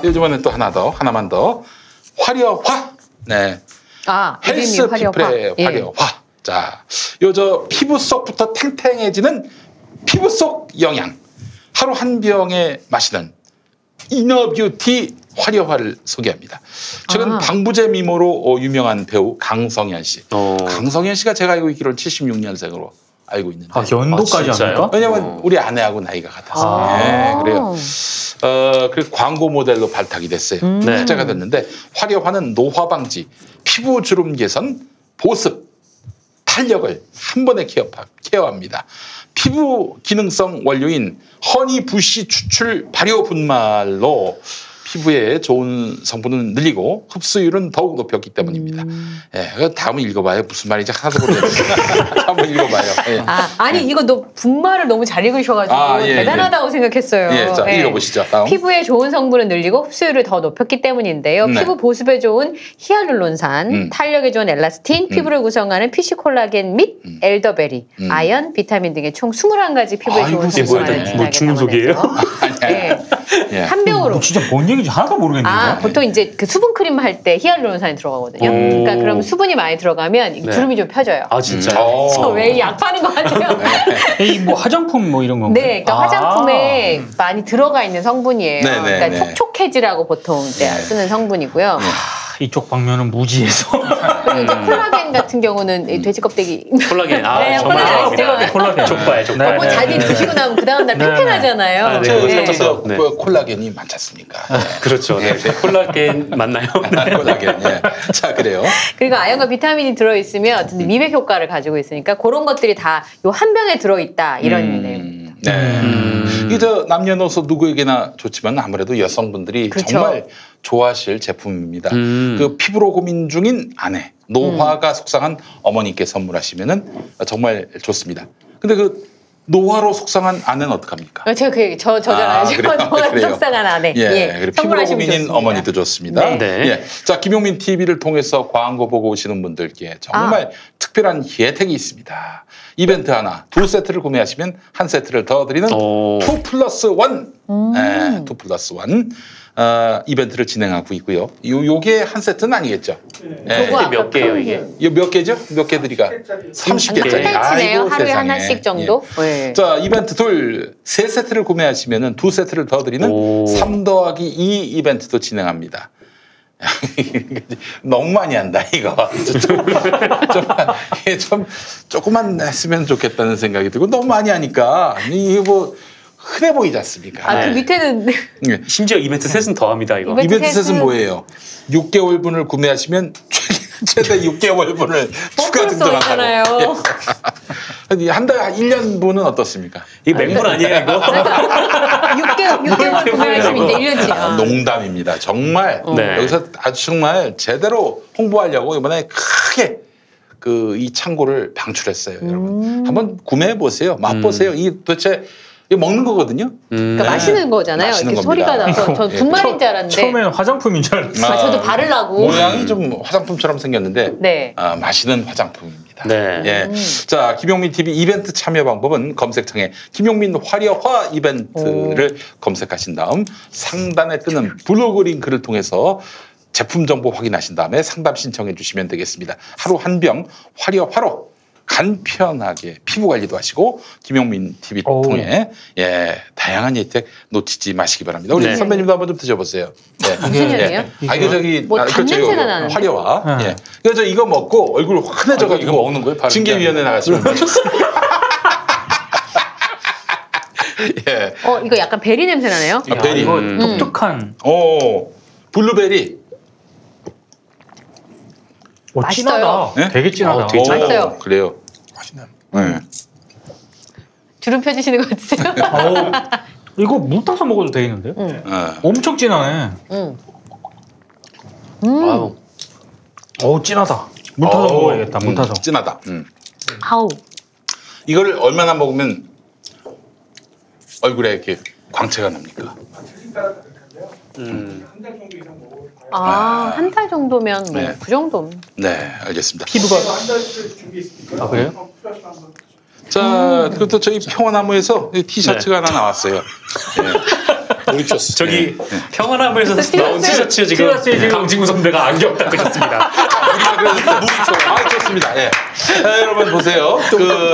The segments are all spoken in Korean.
요즘에는 또 하나만 더. 화려화. 네. 헬스 피플의 화려화. 자, 요 피부 속부터 탱탱해지는 피부 속 영양. 하루 한 병에 마시는 이너뷰티 화려화를 소개합니다. 최근 방부제 미모로 유명한 배우 강성현 씨. 강성현 씨가 제가 알고 있기로는 76년생으로 알고 있는데. 연도까지 합니까? 왜냐면 우리 아내하고 나이가 같아서. 네, 그래요. 그 광고 모델로 발탁이 됐어요. 화제가 됐는데 화려화는 노화 방지, 피부 주름 개선, 보습, 탄력을 한 번에 케어합니다. 피부 기능성 원료인 허니부시 추출 발효 분말로 피부에 좋은 성분은 늘리고 흡수율은 더욱 높였기 때문입니다. 예, 다음은 읽어봐요. 무슨 말인지 하나도 모르겠어요. 한번 읽어봐요. 예. 아니 이거 분말을 너무 잘 읽으셔가지고 대단하다고 생각했어요. 예, 자, 읽어보시죠. 다음. 피부에 좋은 성분을 늘리고 흡수율을 더 높였기 때문인데요. 피부 보습에 좋은 히알루론산, 탄력에 좋은 엘라스틴, 피부를 구성하는 피시콜라겐 및 엘더베리, 아연, 비타민 등의 총 21가지 피부에 좋은 성분을 뭐 죽는 속이에요? 한 병으로. 진짜 뭔 얘기인지 하나도 모르겠는데. 보통 이제 그 수분 크림 할 때 히알루론산이 들어가거든요. 그러니까 그럼 수분이 많이 들어가면 주름이 좀 펴져요. 아 진짜. 그래서 왜 약 파는 거 같아요? 뭐 화장품 뭐 이런 건가요? 네, 그러니까 화장품에 많이 들어가 있는 성분이에요. 그러니까 촉촉해지라고 보통 쓰는 성분이고요. 이쪽 방면은 무지해서. 그리고 이제 콜라겐 같은 경우는 돼지 껍데기. 콜라겐. 네, 콜라겐. 족발. 너무 자주 드시고 나면 그 다음 날 팽팽하잖아요. 그래서 콜라겐이 많지 않습니까? 그렇죠. 콜라겐 맞나요? 콜라겐. 자, 그래요. 그리고 아연과 비타민이 들어있으면 미백 효과를 가지고 있으니까 그런 것들이 다 요 한 병에 들어있다 이런 내용입니다. 이제 남녀노소 누구에게나 좋지만 아무래도 여성분들이 정말 좋아하실 제품입니다. 그 피부로 고민 중인 아내, 노화가 속상한 어머니께 선물하시면은 정말 좋습니다. 근데 그 노화로 속상한 아내는 어떡합니까? 제가 그 얘기 저잖아요. 노화로 속상한 아내. 그리고 피부로 고민인 어머니도 좋습니다. 자, 김용민 TV를 통해서 광고 보고 오시는 분들께 정말 특별한 혜택이 있습니다. 이벤트 하나, 2세트를 구매하시면 한 세트를 더 드리는 2+1. 2+1. 이벤트를 진행하고 있고요. 요게 한 세트는 아니겠죠? 이게 몇 개예요, 이게? 몇 개죠? 몇 개들이가? 30개짜리. 아이고, 하루에 하나씩 정도? 자, 이벤트 세 세트를 구매하시면 2세트를 더 드리는 3+2 이벤트도 진행합니다. 너무 많이 한다 이거. 조금만 했으면 좋겠다는 생각이 들고 너무 많이 하니까 이게 뭐 흔해 보이지 않습니까? 그 밑에는 심지어 이벤트 셋은 더 합니다 이거. 이벤트 셋은 뭐예요? 6개월분을 구매하시면 최대 6개월분을 추가 증정한다고. 한 달 1년분은 어떻습니까? 이게 맹물 아니에요 이거? 6개월 구매하시면 이제 1년치야. 농담입니다. 정말 여기서 아주 정말 제대로 홍보하려고 이번에 크게 이 창고를 방출했어요. 여러분 한번 구매해 보세요. 맛보세요. 이 도대체 이거 먹는 거거든요. 그러니까 마시는 거잖아요. 이렇게 소리가 나서 전 분말인 줄 알았는데 처음에는 화장품인 줄 알았어요. 저도 바르려고. 모양이 좀 화장품처럼 생겼는데 마시는 화장품입니다. 자, 김용민 TV 이벤트 참여 방법은 검색창에 김용민 화려화 이벤트를 검색하신 다음 상단에 뜨는 블로그 링크를 통해서 제품 정보 확인하신 다음에 상담 신청해 주시면 되겠습니다. 하루 한 병 화려화로 간편하게 피부 관리도 하시고 김용민 TV를 통해 다양한 혜택 놓치지 마시기 바랍니다. 우리 선배님도 한번 좀 드셔보세요. 무슨 향이에요? 이거 저기 뭐 냄새가 나는데? 화려화. 그래서 이거 먹고 얼굴 환해져가지고 이거 먹는 거예요? 징계위원회 나가시면 이거 약간 베리 냄새 나네요. 베리. 이거 독특한. 블루베리. 맛있어요. 진하다. 되게 진하다. 되게 진하다. 맛있어요. 그래요. 맛있네. 주름 펴지시는 것 같으세요? 이거 물 타서 먹어도 되겠는데요? 엄청 진하네. 진하다. 물 타서 먹어야겠다. 물 타서. 진하다. 아우. 이걸 얼마나 먹으면 얼굴에 이렇게 광채가 납니까? 한 달 정도면 뭐 그 정도면. 네, 알겠습니다. 피부가 한 달씩 준비 있으니까. 그래요? 자, 그것도 저희 평화나무에서 티셔츠가 하나 나왔어요. 몰입셨어. 저기 평안함에서 나온 티셔츠 지금 강진구 선배가 안경 닦으셨습니다. 우리가 그래서 몰입초. 좋습니다. 예. 자, 여러분 보세요.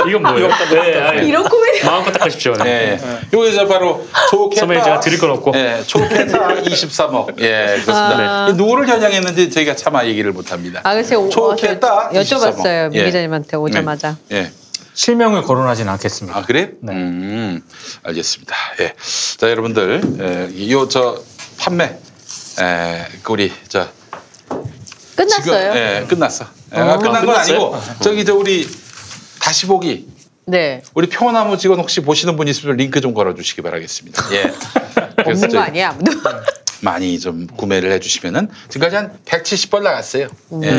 이건 뭐예요? 네, 이런 코미디. 마음껏 닦으십시오. 네. 요게 이제 바로 조케타. 선배님 제가 드릴 건 없고. 네, 조케타 23억. 예, 그렇습니다. 누구를 겨냥했는지 저희가 차마 얘기를 못합니다. 글쎄 조케타 여쭤봤어요. 미 예. 기자님한테 오자마자. 예. 실명을 거론하진 않겠습니다. 아 그래? 네. 알겠습니다. 예. 자 여러분들, 요 저 판매, 우리 저 끝났어요? 지금, 끝났어. 끝난 건 아니고 저기 저 우리 다시 보기. 네. 우리 평화나무 직원 혹시 보시는 분 있으면 링크 좀 걸어주시기 바라겠습니다. 예. 없는 거 아니야 아무도? 많이 좀 구매를 해주시면은 지금까지 한 170벌 나갔어요. 예,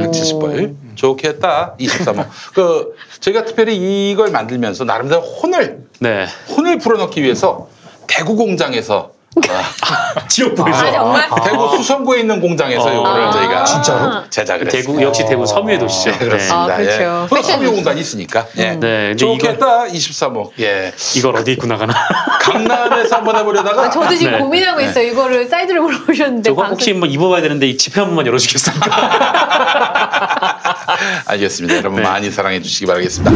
170벌. 좋겠다. 23호. 저희가 특별히 이걸 만들면서 나름대로 혼을 불어넣기 위해서 대구 공장에서 지역구에서 정말? 대구 수성구에 있는 공장에서 이거를 저희가 진짜로 제작을 했어요. 대구 역시 대구 섬유의 도시죠. 네, 그렇습니다. 그렇죠. 예. 섬유 공간이 있으니까. 예. 네. 좋겠다. 23호. 예. 이걸 어디 입고 나가나? 강남에서 한번 해보려다가 저도 지금 고민하고 있어요. 이거를 사이드를 물어보셨는데 저거 혹시 한번 입어봐야 되는데 이 지폐 한 번만 열어주겠습니까? 알겠습니다. 여러분 많이 사랑해 주시기 바라겠습니다.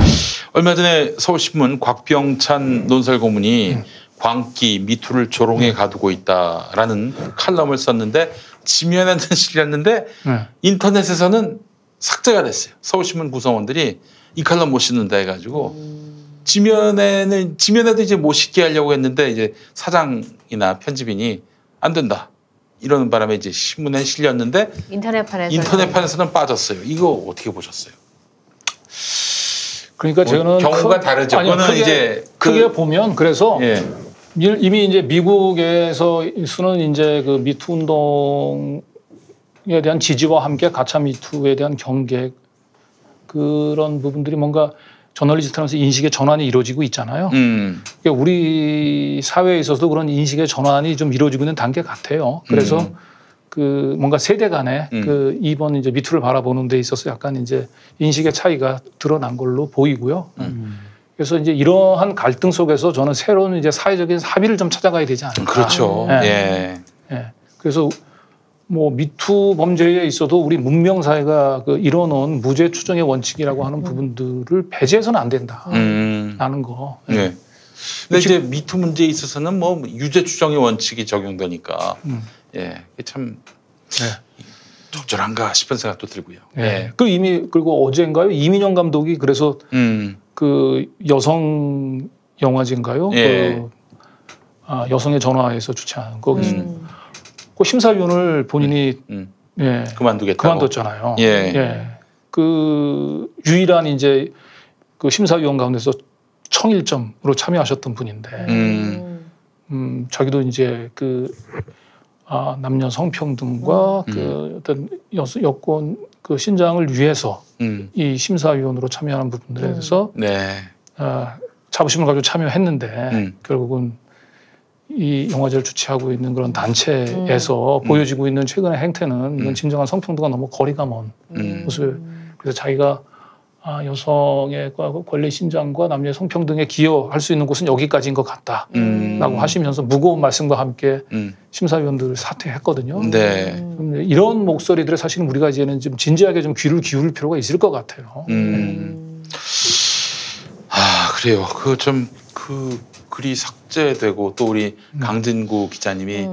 얼마 전에 서울신문 곽병찬 논설 고문이 광기 미투를 조롱해 가두고 있다라는 칼럼을 썼는데 지면에는 실렸는데 인터넷에서는 삭제가 됐어요. 서울신문 구성원들이 이 칼럼 못 싣는다 해가지고 지면에도 이제 못 싣게 하려고 했는데 이제 사장이나 편집인이 안 된다 이러는 바람에 이제 신문에 실렸는데 인터넷판에서는 빠졌어요. 이거 어떻게 보셨어요? 그러니까 저는 경우가 다르죠. 그거는 이제 크게 보면 그래서 이미 이제 미국에서는 이제 그 미투 운동에 대한 지지와 함께 가짜 미투에 대한 경계 그런 부분들이 뭔가 저널리스트라면서 인식의 전환이 이루어지고 있잖아요. 그러니까 우리 사회에 있어서도 그런 인식의 전환이 좀 이루어지고 있는 단계 같아요. 그래서 그 뭔가 세대 간에 그 이번 이제 미투를 바라보는 데 있어서 약간 이제 인식의 차이가 드러난 걸로 보이고요. 그래서 이제 이러한 갈등 속에서 저는 새로운 이제 사회적인 합의를 좀 찾아가야 되지 않을까. 그렇죠. 그래서 뭐 미투 범죄에 있어도 우리 문명 사회가 그 이뤄놓은 무죄 추정의 원칙이라고 하는 부분들을 배제해서는 안 된다라는 거. 근데 이제 미투 문제에 있어서는 뭐 유죄 추정의 원칙이 적용되니까 참 적절한가 싶은 생각도 들고요. 그 그리고 어제인가요? 이민영 감독이 그래서 그 여성 영화제인가요? 여성의 전화에서 주최하는 거기서 그 심사위원을 본인이 그만뒀잖아요. 그 유일한 이제 그 심사위원 가운데서 청일점으로 참여하셨던 분인데, 자기도 이제 그 남녀 성평등과 그 어떤 여권 그 신장을 위해서 이 심사위원으로 참여하는 부분들에 대해서 자부심을 가지고 참여했는데 결국은 이 영화제를 주최하고 있는 그런 단체에서 보여지고 있는 최근의 행태는 이건 진정한 성평등과 너무 거리가 먼 모습을 그래서 자기가 여성의 권리 신장과 남녀의 성평등에 기여할 수 있는 곳은 여기까지인 것 같다라고 하시면서 무거운 말씀과 함께 심사위원들을 사퇴했거든요. 이런 목소리들을 사실은 우리가 이제는 좀 진지하게 좀 귀를 기울일 필요가 있을 것 같아요. 그래요. 그 글이 삭제되고 또 우리 강진구 기자님이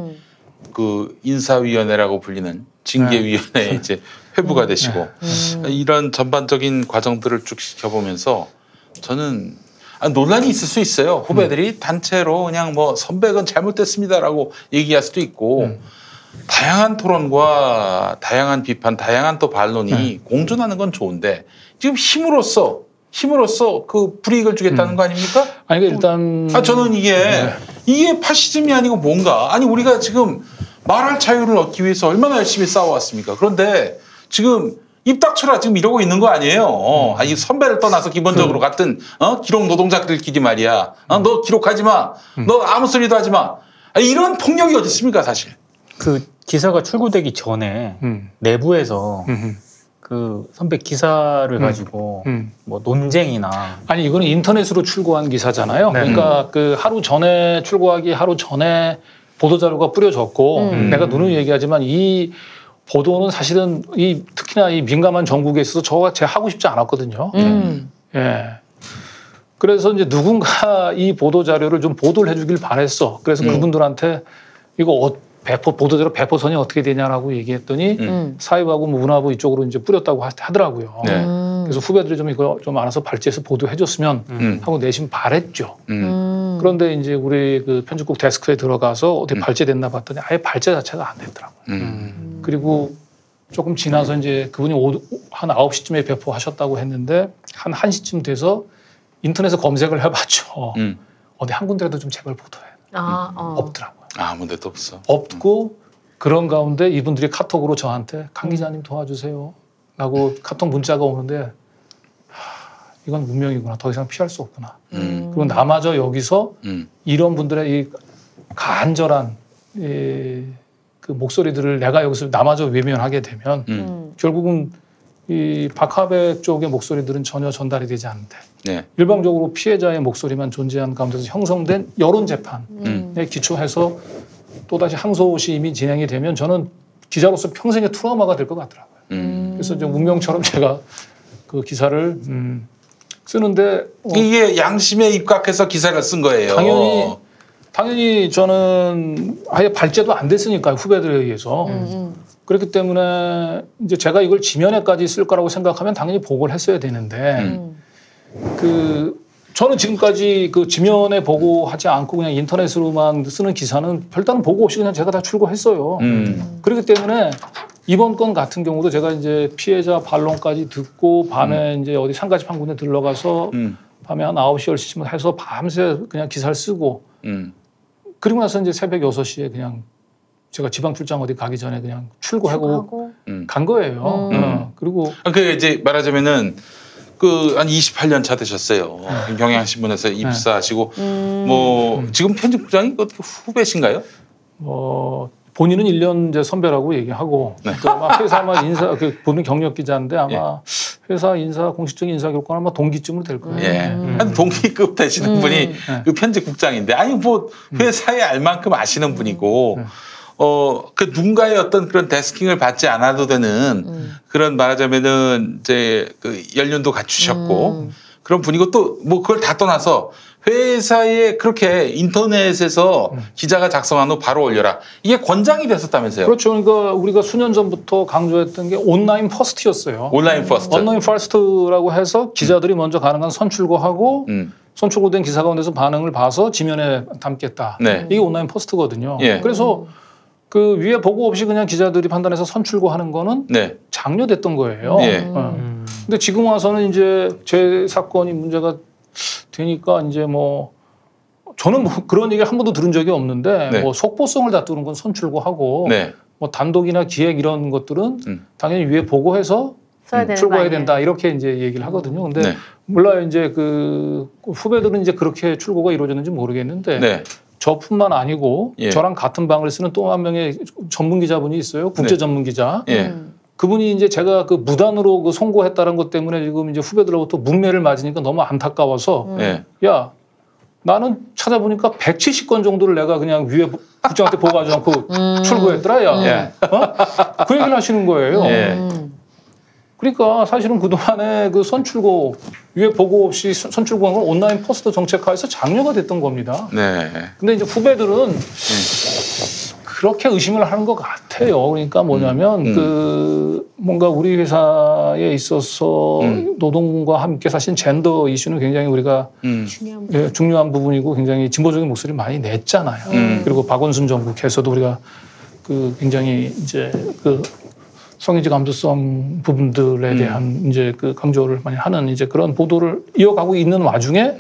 그 인사위원회라고 불리는 징계위원회에 이제 회부가 되시고 이런 전반적인 과정들을 쭉 지켜보면서 저는 논란이 있을 수 있어요. 후배들이 단체로 그냥 뭐 선배건 잘못됐습니다라고 얘기할 수도 있고 다양한 토론과 다양한 비판, 다양한 또 반론이 공존하는 건 좋은데 지금 힘으로써 그 불이익을 주겠다는 거 아닙니까? 아니 일단 저는 이게 파시즘이 아니고 뭔가 우리가 지금 말할 자유를 얻기 위해서 얼마나 열심히 싸워왔습니까? 그런데 지금 입 닥쳐라 지금 이러고 있는 거 아니에요. 아니 선배를 떠나서 기본적으로 같은 기록 노동자들끼리 말이야. 너 기록하지 마. 너 아무 소리도 하지 마. 이런 폭력이 어디 있습니까 사실? 그 기사가 출고되기 전에 내부에서 그 선배 기사를 가지고 뭐 논쟁이나 아니 이거는 인터넷으로 출고한 기사잖아요. 그러니까 그 하루 전에 출고하기 하루 전에 보도자료가 뿌려졌고 내가 누누이 얘기하지만 이 보도는 사실은 특히나 이 민감한 정국에 있어서 제가 하고 싶지 않았거든요. 예. 그래서 이제 누군가 이 보도자료를 좀 보도를 해주길 바랬어. 그래서 그분들한테 이거 보도자료 배포선이 어떻게 되냐라고 얘기했더니 사회부하고 문화부 이쪽으로 이제 뿌렸다고 하더라고요. 네. 그래서 후배들이 좀 이거 좀 알아서 발제해서 보도해줬으면 하고 내심 바랬죠. 그런데 이제 우리 그 편집국 데스크에 들어가서 어떻게 발제됐나 봤더니 아예 발제 자체가 안 됐더라고요. 그리고 조금 지나서 이제 그분이 한 9시쯤에 배포하셨다고 했는데 한 1시쯤 돼서 인터넷에 검색을 해봤죠. 어디 한 군데라도 좀 제발 보도해. 없더라고요. 아무 데도 없어. 없고 그런 가운데 이분들이 카톡으로 저한테 강 기자님 도와주세요 라고 카톡 문자가 오는데 이건 운명이구나. 더 이상 피할 수 없구나. 그리고 나마저 여기서 이런 분들의 이 간절한 그 목소리들을 내가 여기서 나마저 외면하게 되면 결국은 이 박하백 쪽의 목소리들은 전혀 전달이 되지 않는데 네. 일방적으로 피해자의 목소리만 존재하는 가운데서 형성된 여론 재판에 기초해서 또다시 항소심이 진행이 되면 저는 기자로서 평생의 트라우마가 될 것 같더라고요. 그래서 좀 운명처럼 제가 그 기사를 쓰는데 이게 양심에 입각해서 기사를 쓴 거예요. 당연히 저는 아예 발제도 안 됐으니까요. 후배들에 의해서. 그렇기 때문에 이제 제가 이걸 지면에까지 쓸 거라고 생각하면 당연히 보고를 했어야 되는데 저는 지금까지 그 지면에 보고하지 않고 그냥 인터넷으로만 쓰는 기사는 별다른 보고 없이 그냥 제가 다 출고했어요. 그렇기 때문에 이번 건 같은 경우도 제가 이제 피해자 반론까지 듣고 밤에 이제 어디 상가집 한 군데 들러가서 밤에 한 9시, 10시쯤 해서 밤새 그냥 기사를 쓰고 그리고 나서 이제 새벽 6시에 그냥 제가 지방 출장 어디 가기 전에 그냥 출고하고 간 거예요. 그리고 이제 말하자면은 한 28년 차 되셨어요. 경향신문에서 입사하시고 뭐 지금 편집부장이 어떻게 후배신가요? 본인은 1년 이제 선배라고 얘기하고 또 아마 회사만 본인 경력 기자인데 아마 회사 공식적인 인사 교육과는 아마 동기쯤으로 될 거예요. 한 동기급 되시는 분이 그 편집국장인데 아니 뭐 회사에 알 만큼 아시는 분이고 그 누군가의 어떤 그런 데스킹을 받지 않아도 되는 그런 말하자면은 이제 그 연륜도 갖추셨고 그런 분이고 또 뭐 그걸 다 떠나서 회사에 그렇게 인터넷에서 기자가 작성한 후 바로 올려라. 이게 권장이 됐었다면서요? 그렇죠. 그러니까 우리가 수년 전부터 강조했던 게 온라인 퍼스트였어요. 온라인 퍼스트. 온라인 퍼스트라고 해서 기자들이 먼저 가능한 선출고하고 선출고된 기사 가운데서 반응을 봐서 지면에 담겠다. 네. 이게 온라인 퍼스트거든요. 예. 그래서 그 위에 보고 없이 그냥 기자들이 판단해서 선출고하는 거는 네. 장려됐던 거예요. 예. 근데 지금 와서는 이제 제 사건이 문제가 되니까 이제 뭐 저는 뭐 그런 얘기 한 번도 들은 적이 없는데 네. 뭐 속보성을 다투는 건 선출고하고 네. 뭐 단독이나 기획 이런 것들은 당연히 위에 보고해서 출고해야 된다 이렇게 이제 얘기를 하거든요. 근데 네. 몰라요. 이제 그 후배들은 이제 그렇게 출고가 이루어졌는지 모르겠는데 네. 저뿐만 아니고 예. 저랑 같은 방을 쓰는 또 한 명의 전문 기자분이 있어요. 국제 전문 기자. 예. 그분이 이제 제가 그 무단으로 그 송고했다는 것 때문에 지금 이제 후배들로부터 문매를 맞으니까 너무 안타까워서 예. 야 나는 찾아보니까 170건 정도를 내가 그냥 위에 국장한테 보고하지 않고 출고했더라 야. 예. 그 얘기를 하시는 거예요. 예. 그러니까 사실은 그동안에 그 선출고 위에 보고 없이 선출고한 건 온라인 포스터 정책화에서 장려가 됐던 겁니다. 네. 근데 이제 후배들은 그렇게 의심을 하는 것 같아요. 그러니까 뭐냐면 그 뭔가 우리 회사에 있어서 노동과 함께 사실 젠더 이슈는 굉장히 우리가 중요한 부분이고 굉장히 진보적인 목소리를 많이 냈잖아요. 그리고 박원순 정부에서도 우리가 그 굉장히 이제 그 성인지 감수성 부분들에 대한 이제 그 강조를 많이 하는 이제 그런 보도를 이어가고 있는 와중에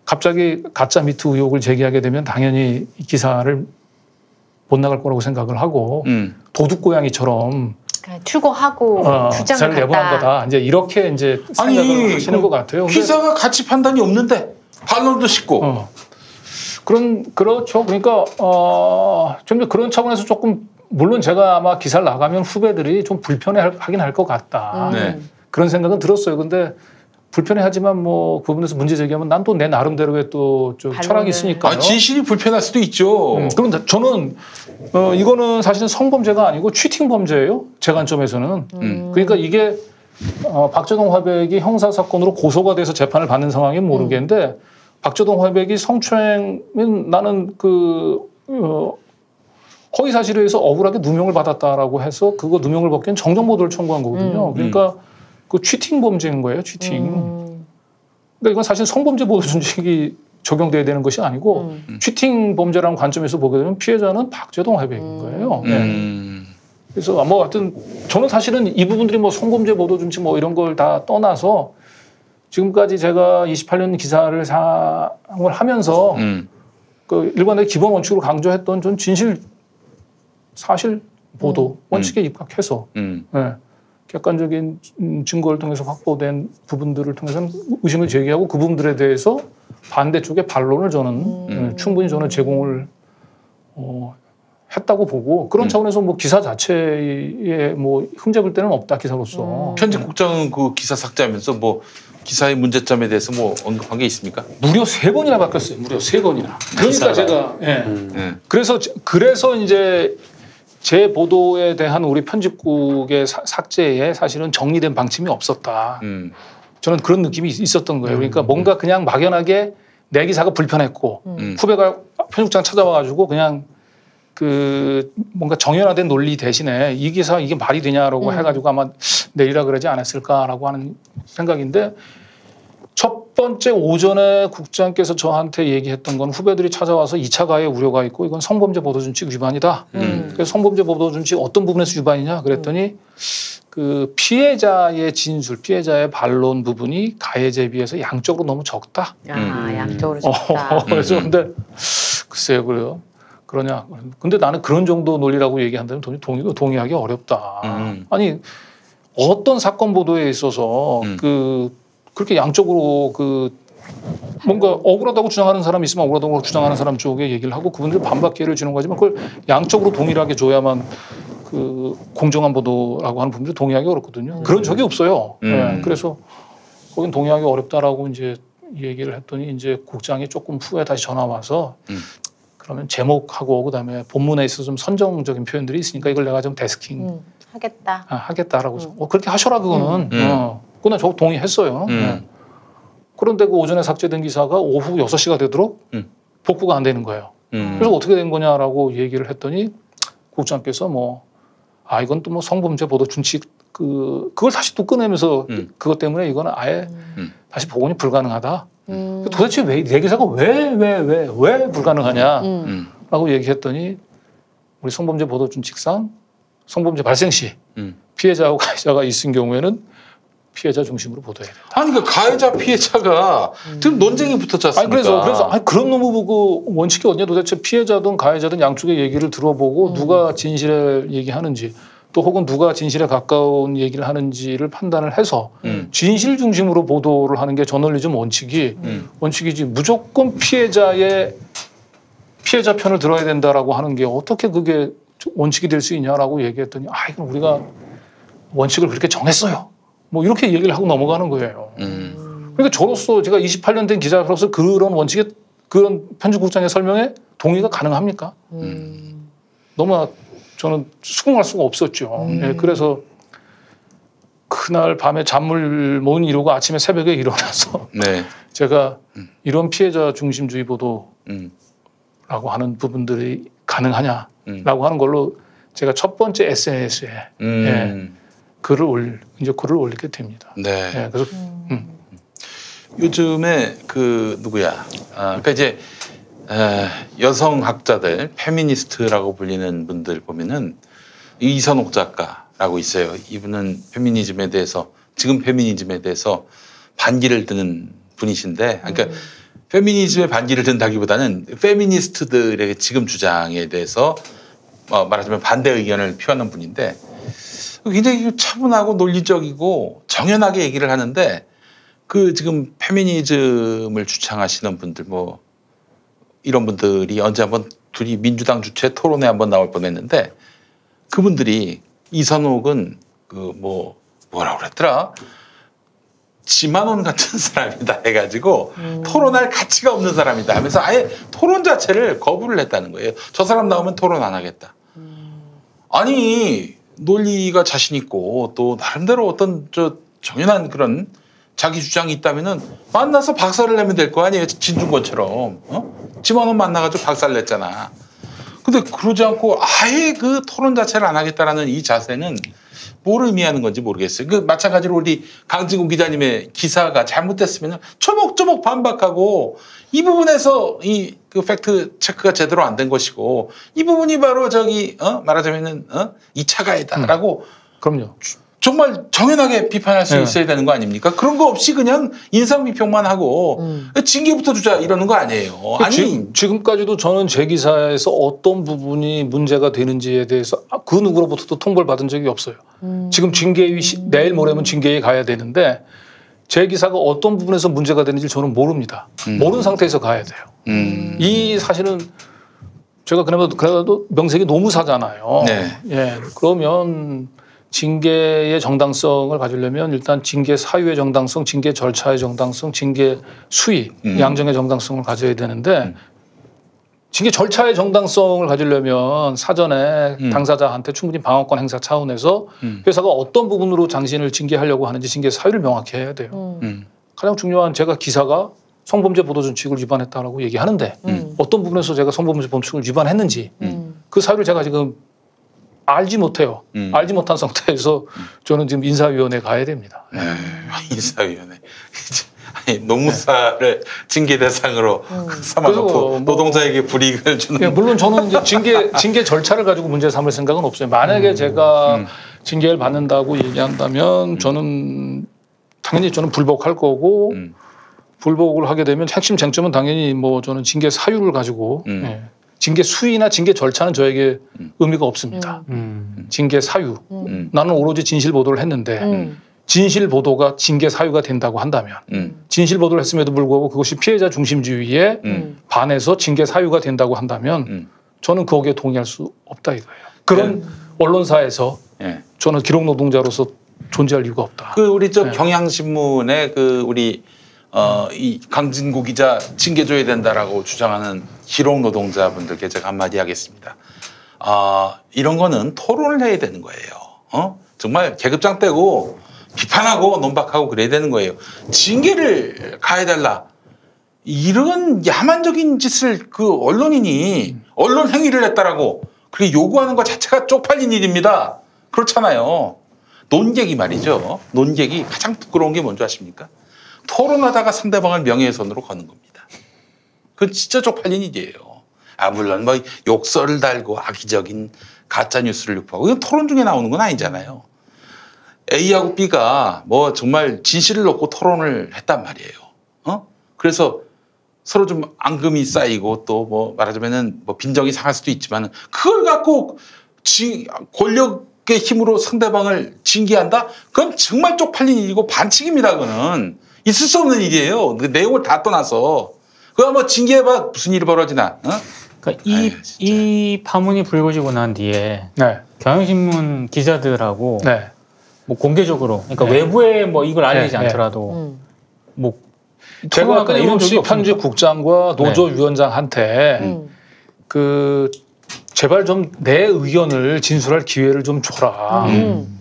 갑자기 가짜 미투 의혹을 제기하게 되면 당연히 이 기사를 못 나갈 거라고 생각을 하고 도둑고양이처럼 출고하고 기사를 내보낸 거다. 이제 이렇게 이제 생각을 하시는 것 같아요. 기사가 가치 판단이 없는데 반론도 싣고. 그렇죠. 그러니까 좀 그런 차원에서 조금 물론 제가 아마 기사를 나가면 후배들이 좀 불편해하긴 할 것 같다. 그런 생각은 들었어요. 근데 불편해하지만 뭐 그 부분에서 문제 제기하면 난 또 내 나름대로의 또 철학이 있으니까요. 아, 진실이 불편할 수도 있죠. 그런데 저는 이거는 사실은 성범죄가 아니고 취팅 범죄예요. 제 관점에서는. 그러니까 이게 박재동 화백이 형사 사건으로 고소가 돼서 재판을 받는 상황이면 모르겠는데 박재동 화백이 성추행은 나는 허위 사실에 의해서 억울하게 누명을 받았다라고 해서 그거 누명을 벗기엔 정정보도를 청구한 거거든요. 그러니까 그 취팅 범죄인 거예요. 취팅. 그러니까 이건 사실 성범죄 보도 준칙이 적용돼야 되는 것이 아니고 취팅 범죄라는 관점에서 보게 되면 피해자는 박재동 화백인 거예요. 네. 그래서 뭐 하여튼 저는 사실은 이 부분들이 뭐 성범죄 보도 준칙 뭐 이런 걸 다 떠나서 지금까지 제가 28년 기사를 사용을 하면서 그 일관되게 기본 원칙으로 강조했던 전 진실 사실 보도 원칙에 입각해서 네. 객관적인 증거를 통해서 확보된 부분들을 통해서는 의심을 제기하고 그 부분들에 대해서 반대쪽의 반론을 저는 충분히 저는 제공을 했다고 보고 그런 차원에서 뭐 기사 자체에 뭐 흠잡을 데는 없다 기사로서. 편집국장은 그 기사 삭제하면서 뭐 기사의 문제점에 대해서 뭐 언급한 게 있습니까? 무려 3번이나 바뀌었어요. 무려 3번이나. 그러니까 제가 그래서 이제 제 보도에 대한 우리 편집국의 삭제에 사실은 정리된 방침이 없었다. 저는 그런 느낌이 있었던 거예요. 그러니까 뭔가 그냥 막연하게 내 기사가 불편했고 후배가 편집국장 찾아와가지고 그냥 그 뭔가 정연화된 논리 대신에 이 기사 이게 말이 되냐라고 해가지고 아마 내리라 그러지 않았을까라고 하는 생각인데 첫 번째 오전에 국장께서 저한테 얘기했던 건 후배들이 찾아와서 2차 가해 우려가 있고 이건 성범죄 보도준칙 위반이다. 그래서 성범죄 보도준칙 어떤 부분에서 위반이냐 그랬더니 그 피해자의 진술, 피해자의 반론 부분이 가해자에 비해서 양적으로 너무 적다. 양적으로 적다. 그래서 근데 글쎄요 그래요. 그러냐. 근데 나는 그런 정도 논리라고 얘기한다면 동의하기 어렵다. 아니 어떤 사건 보도에 있어서 그렇게 양적으로 뭔가 억울하다고 주장하는 사람이 있으면 억울하다고 주장하는 사람 쪽에 얘기를 하고 그분들 반박 기회를 주는 거지만 그걸 양적으로 동일하게 줘야만 그 공정한 보도라고 하는 부분들 동의하기 어렵거든요. 그런 적이 없어요. 네. 그래서 거긴 동의하기 어렵다라고 이제 얘기를 했더니 이제 국장이 조금 후에 다시 전화 와서 그러면 제목하고 그다음에 본문에 있어서 좀 선정적인 표현들이 있으니까 이걸 내가 좀 데스킹 하겠다라고 그렇게 하셔라 그거는. 그건 저 동의했어요. 네. 그런데 그 오전에 삭제된 기사가 오후 6시가 되도록 복구가 안 되는 거예요. 그래서 어떻게 된 거냐라고 얘기를 했더니 국장께서 이건 또 뭐 성범죄 보도 준칙 그걸 다시 또 꺼내면서 그것 때문에 이거는 아예 다시 복원이 불가능하다. 도대체 왜 내 기사가 왜 불가능하냐라고 얘기했더니 우리 성범죄 보도 준칙상 성범죄 발생 시 피해자하고 가해자가 있은 경우에는 피해자 중심으로 보도해야 된다. 아니 그 가해자 피해자가 지금 논쟁이 붙었지 않습니까? 그래서 그런 놈의 그 원칙이 어디냐 도대체 피해자든 가해자든 양쪽의 얘기를 들어보고 누가 진실을 얘기하는지 또 혹은 누가 진실에 가까운 얘기를 하는지를 판단을 해서 진실 중심으로 보도를 하는 게 저널리즘 원칙이지 무조건 피해자 편을 들어야 된다라고 하는 게 어떻게 그게 원칙이 될 수 있냐라고 얘기했더니 이건 우리가 원칙을 그렇게 정했어요. 뭐 이렇게 얘기를 하고 넘어가는 거예요. 그러니까 저로서 제가 28년 된 기자로서 그런 원칙에 그런 편집국장의 설명에 동의가 가능합니까? 너무 저는 수긍할 수가 없었죠. 네, 그래서 그날 밤에 잠을 못 이루고 아침에 새벽에 일어나서 제가 이런 피해자 중심주의 보도라고 하는 부분들이 가능하냐라고 하는 걸로 제가 첫 번째 SNS에 글을 올리게 됩니다. 네. 네, 그래서 요즘에 그러니까 이제 여성학자들 페미니스트라고 불리는 분들 보면은 이선옥 작가라고 있어요. 이분은 지금 페미니즘에 대해서 반기를 드는 분이신데, 그러니까 페미니즘에 반기를 든다기보다는 페미니스트들의 지금 주장에 대해서 말하자면 반대 의견을 표하는 분인데 굉장히 차분하고 논리적이고 정연하게 얘기를 하는데 그 지금 페미니즘을 주창하시는 분들 이런 분들이 언제 한번 둘이 민주당 주최 토론회 한번 나올 뻔했는데 그분들이 이선옥은 뭐라고 그랬더라? 지만원 같은 사람이다 해가지고 토론할 가치가 없는 사람이다 하면서 아예 토론 자체를 거부를 했다는 거예요. 저 사람 나오면 토론 안 하겠다. 아니 논리가 자신 있고 또 나름대로 어떤 정연한 그런 자기 주장이 있다면은 만나서 박살을 내면 될 거 아니에요. 진중권처럼 지만원 만나가지고 박살 냈잖아. 근데 그러지 않고 아예 그 토론 자체를 안 하겠다라는 이 자세는 뭘 의미하는 건지 모르겠어요. 그 마찬가지로 우리 강진구 기자님의 기사가 잘못됐으면 쪼목쪼목 반박하고 이 부분에서 그 팩트 체크가 제대로 안 된 것이고 이 부분이 바로 말하자면은 2차 가해다라고 그럼요. 정말 정연하게 비판할 수 있어야 되는 거 아닙니까? 그런 거 없이 그냥 인상 비평만 하고 징계부터 주자 이러는 거 아니에요. 아니 지금까지도 저는 제 기사에서 어떤 부분이 문제가 되는지에 대해서 그 누구로부터도 통보를 받은 적이 없어요. 지금 징계위 내일 모레면 징계에 가야 되는데 제 기사가 어떤 부분에서 문제가 되는지 저는 모릅니다. 모르는 상태에서 가야 돼요. 이 사실은 제가 그래도 명색이 노무사잖아요. 네. 예, 그러면 징계의 정당성을 가지려면 일단 징계 사유의 정당성, 징계 절차의 정당성, 징계 수위, 양정의 정당성을 가져야 되는데 징계 절차의 정당성을 가지려면 사전에 당사자한테 충분히 방어권 행사 차원에서 회사가 어떤 부분으로 당신을 징계하려고 하는지 징계 사유를 명확히 해야 돼요. 가장 중요한 제가 기사가 성범죄 보도 준칙을 위반했다라고 얘기하는데 어떤 부분에서 제가 성범죄 보도 준칙을 위반했는지 그 사유를 제가 지금 알지 못해요. 알지 못한 상태에서 저는 지금 인사위원회에 가야 됩니다. 인사위원회. 아니, 노무사를 징계 대상으로 삼아놓고 노동자에게 불이익을 주는. 예, 물론 저는 이제 징계 절차를 가지고 문제 삼을 생각은 없어요. 만약에 제가 징계를 받는다고 얘기한다면 저는 당연히 저는 불복할 거고 불복을 하게 되면 핵심 쟁점은 당연히 저는 징계 사유를 가지고 예. 징계 수위나 징계 절차는 저에게 의미가 없습니다. 징계 사유. 나는 오로지 진실 보도를 했는데 진실 보도가 징계 사유가 된다고 한다면 진실 보도를 했음에도 불구하고 그것이 피해자 중심주의에 반해서 징계 사유가 된다고 한다면 저는 거기에 동의할 수 없다 이거예요. 그런 언론사에서 저는 기록 노동자로서 존재할 이유가 없다. 그 우리 경향신문의 그 우리 이 강진구 기자 징계줘야 된다라고 주장하는 기록 노동자분들께 제가 한마디 하겠습니다. 이런 거는 토론을 해야 되는 거예요. 정말 계급장 떼고 비판하고 논박하고 그래야 되는 거예요. 징계를 가해달라. 이런 야만적인 짓을 그 언론인이 언론 행위를 했다라고 그렇게 요구하는 것 자체가 쪽팔린 일입니다. 그렇잖아요. 논객이 말이죠. 논객이 가장 부끄러운 게 뭔지 아십니까? 토론하다가 상대방을 명예훼손으로 거는 겁니다. 그건 진짜 쪽팔린 일이에요. 물론 욕설을 달고 악의적인 가짜 뉴스를 유포하고 이건 토론 중에 나오는 건 아니잖아요. A하고 B가 정말 진실을 놓고 토론을 했단 말이에요. 그래서 서로 좀 앙금이 쌓이고 또 말하자면은 빈정이 상할 수도 있지만 그걸 갖고 권력의 힘으로 상대방을 징계한다? 그건 정말 쪽팔린 일이고 반칙입니다. 그거는. 있을 수 없는 일이에요. 그 내용을 다 떠나서. 그거 징계해봐 무슨 일이 벌어지나. 그러니까 이 파문이 불거지고 난 뒤에 경향신문 기자들하고 공개적으로 그러니까 외부에 이걸 알리지 않더라도 제가 끊임없이 편집국장과 노조위원장한테 제발 좀 내 의견을 진술할 기회를 좀 줘라.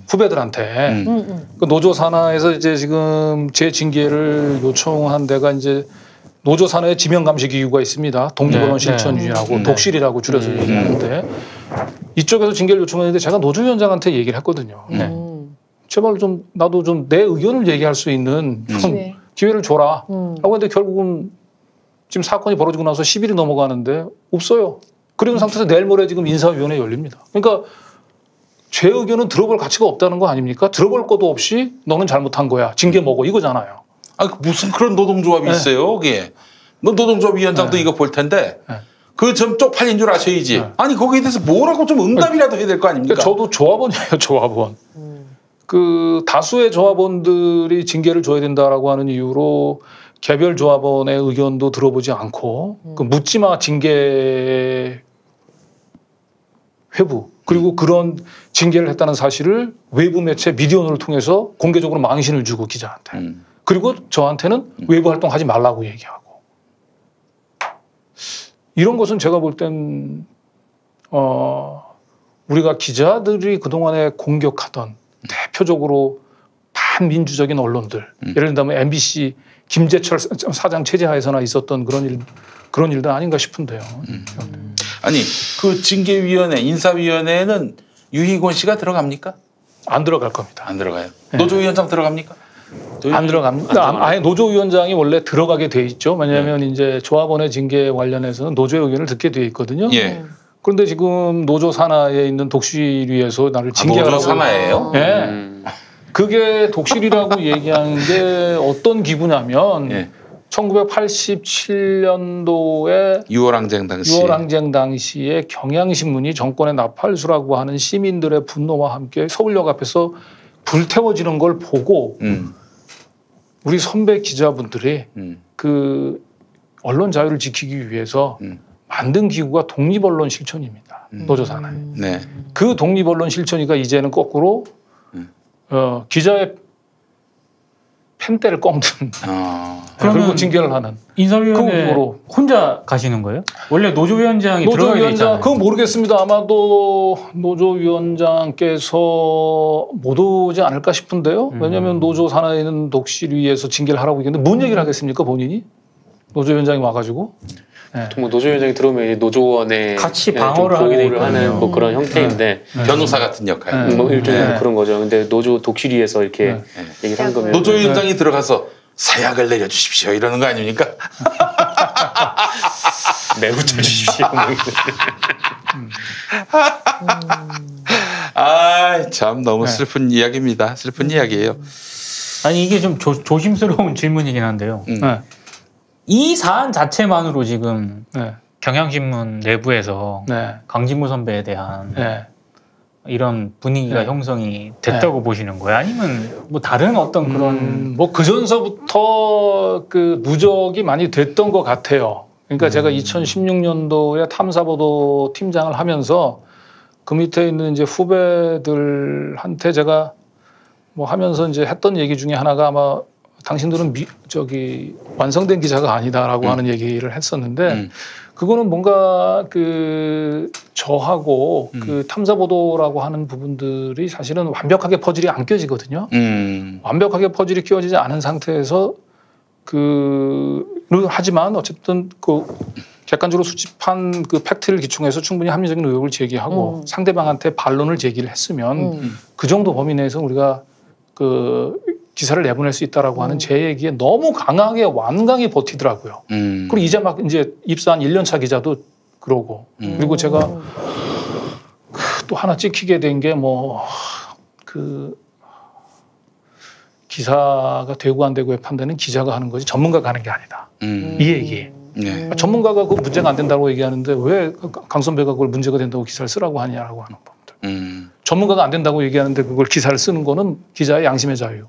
후배들한테. 노조 산하에서 이제 지금 재징계를 요청한 데가 이제 노조 산하의 지명 감시 기구가 있습니다. 독립언론 실천위원회하고 독실이라고 줄여서 얘기하는데 이쪽에서 징계를 요청했는데 제가 노조위원장한테 얘기를 했거든요. 제발 좀 나도 좀 내 의견을 얘기할 수 있는 기회를 줘라. 라고 했는데 결국은 지금 사건이 벌어지고 나서 10일이 넘어가는데 없어요. 그런 상태에서 내일 모레 지금 인사위원회 열립니다. 그러니까 제 의견은 들어볼 가치가 없다는 거 아닙니까? 들어볼 것도 없이 너는 잘못한 거야. 징계 먹어. 이거잖아요. 무슨 그런 노동조합이 있어요. 그게. 노동조합 위원장도 이거 볼 텐데 그 좀 쪽팔린 줄 아셔야지. 아니 거기에 대해서 뭐라고 좀 응답이라도 해야 될 거 아닙니까? 저도 조합원이에요. 조합원. 그 다수의 조합원들이 징계를 줘야 된다라고 하는 이유로 개별 조합원의 의견도 들어보지 않고 그 묻지마 징계 회부 그리고 그런 징계를 했다는 사실을 외부 매체 미디어를 통해서 공개적으로 망신을 주고 기자한테 그리고 저한테는 외부 활동하지 말라고 얘기하고. 이런 것은 제가 볼 땐 우리가 기자들이 그동안에 공격하던 대표적으로 반민주적인 언론들, 예를 들면 MBC 김재철 사장 체제하에서나 있었던 그런 일들 아닌가 싶은데요. 아니 그 징계위원회, 인사위원회에는 유희곤 씨가 들어갑니까? 안 들어갈 겁니다. 안 들어가요. 네. 노조위원장 들어갑니까? 안 들어갑니다. 아예 노조위원장이 원래 들어가게 돼 있죠. 왜냐하면 이제 조합원의 징계 관련해서는 노조의 의견을 듣게 돼 있거든요. 예. 그런데 지금 노조 산하에 있는 독실위에서 나를 징계하라고. 노조 산하예요? 예. 그게 독실이라고 얘기하는 게 어떤 기구냐면 예. 1987년도에 6.25 당시에 경향신문이 정권의 나팔수라고 하는 시민들의 분노와 함께 서울역 앞에서 불태워지는 걸 보고 우리 선배 기자분들이 그 언론 자유를 지키기 위해서 만든 기구가 독립언론 실천입니다. 노조산하에. 네. 그 독립언론 실천위가 이제는 거꾸로 기자의 펜대를 꺾는 그리고 징계를 하는 인사위원회 혼자 가시는 거예요? 원래 노조위원장이 들어가야 돼 있잖아요. 그건 모르겠습니다. 아마도 노조위원장께서 못 오지 않을까 싶은데요. 왜냐하면 노조 산하에 있는 독실위에서 징계를 하라고 얘기했는데 뭔 얘기를 하겠습니까 본인이? 노조위원장이 와가지고. 네. 뭐 노조위원장이 들어오면 노조원에 같이 방어를 하게 돼 하는 뭐 그런 형태인데 변호사 같은 역할. 뭐 일종의 그런 거죠. 근데 노조 독실위에서 이렇게 얘기를 한 거면 노조위원장이 들어가서 사약을 내려주십시오 이러는 거 아닙니까? 내부쳐 주십시오. 아, 참 너무 슬픈 이야기입니다. 슬픈 이야기예요. 아니 이게 좀 조심스러운 질문이긴 한데요. 이 사안 자체만으로 지금 경향신문 내부에서 강진무 선배에 대한 이런 분위기가 형성이 됐다고 보시는 거예요? 아니면 뭐 다른 어떤 그런 뭐 그전서부터 그 누적이 많이 됐던 것 같아요. 그러니까 제가 2016년도에 탐사보도 팀장을 하면서 그 밑에 있는 이제 후배들한테 제가 뭐 하면서 이제 했던 얘기 중에 하나가 아마 당신들은 완성된 기자가 아니다라고 하는 얘기를 했었는데 그거는 뭔가 그 저하고 그 탐사보도라고 하는 부분들이 사실은 완벽하게 퍼즐이 안 껴지거든요. 완벽하게 퍼즐이 껴지지 않은 상태에서 하지만 어쨌든 그 객관적으로 수집한 그 팩트를 기충해서 충분히 합리적인 의혹을 제기하고 상대방한테 반론을 제기를 했으면 그 정도 범위 내에서 우리가 그 기사를 내보낼 수 있다라고 하는 제 얘기에 너무 강하게 완강히 버티더라고요. 그리고 이제 막 이제 입사한 1년차 기자도 그러고 그리고 제가 또 하나 찍히게 된 게 뭐 그 기사가 되고 안 되고의 판단은 기자가 하는 거지 전문가가 하는 게 아니다. 이 얘기. 전문가가 그 문제가 안 된다고 얘기하는데 왜 강 선배가 그걸 문제가 된다고 기사를 쓰라고 하냐라고 하는 부분들. 전문가가 안 된다고 얘기하는데 그걸 기사를 쓰는 거는 기자의 양심의 자유.